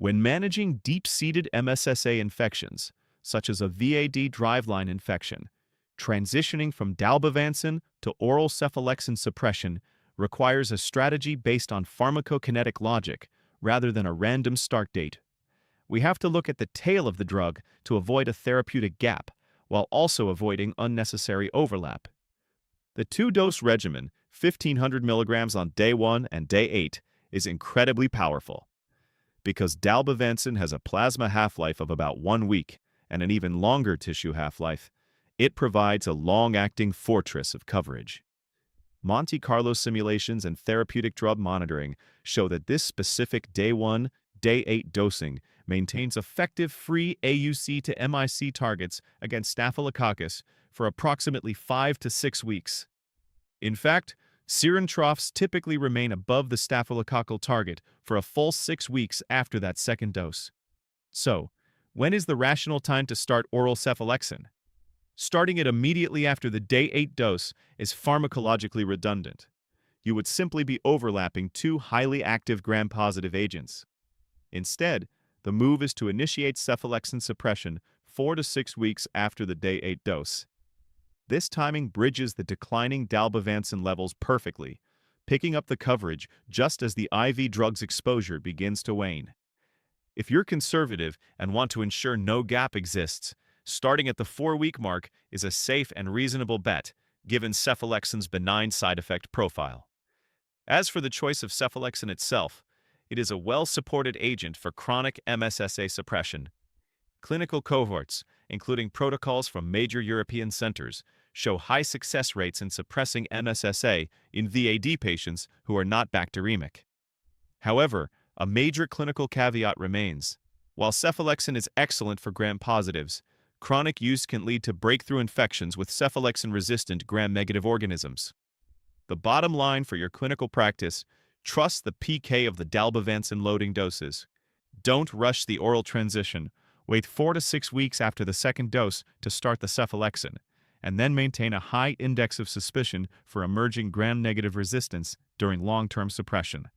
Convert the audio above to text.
When managing deep-seated MSSA infections, such as a VAD driveline infection, transitioning from dalbavancin to oral cephalexin suppression requires a strategy based on pharmacokinetic logic rather than a random start date. We have to look at the tail of the drug to avoid a therapeutic gap, while also avoiding unnecessary overlap. The two-dose regimen, 1,500 milligrams on day 1 and day 8, is incredibly powerful. Because dalbavancin has a plasma half-life of about 1 week and an even longer tissue half-life, it provides a long-acting fortress of coverage. Monte Carlo simulations and therapeutic drug monitoring show that this specific day 1, day 8 dosing maintains effective free AUC to MIC targets against Staphylococcus for approximately 5 to 6 weeks. In fact, serum troughs typically remain above the staphylococcal target for a full 6 weeks after that second dose. So, when is the rational time to start oral cephalexin? Starting it immediately after the day 8 dose is pharmacologically redundant. You would simply be overlapping two highly active gram-positive agents. Instead, the move is to initiate cephalexin suppression 4 to 6 weeks after the day 8 dose. This timing bridges the declining dalbavancin levels perfectly, picking up the coverage just as the IV drug's exposure begins to wane. If you're conservative and want to ensure no gap exists, starting at the 4-week mark is a safe and reasonable bet, given cephalexin's benign side effect profile. As for the choice of cephalexin itself, it is a well-supported agent for chronic MSSA suppression. Clinical cohorts, including protocols from major European centers, show high success rates in suppressing MSSA in VAD patients who are not bacteremic. However, a major clinical caveat remains. While cephalexin is excellent for gram-positives, chronic use can lead to breakthrough infections with cephalexin-resistant gram-negative organisms. The bottom line for your clinical practice: trust the PK of the dalbavancin loading doses. Don't rush the oral transition. Wait 4 to 6 weeks after the second dose to start the cephalexin, and then maintain a high index of suspicion for emerging gram-negative resistance during long-term suppression.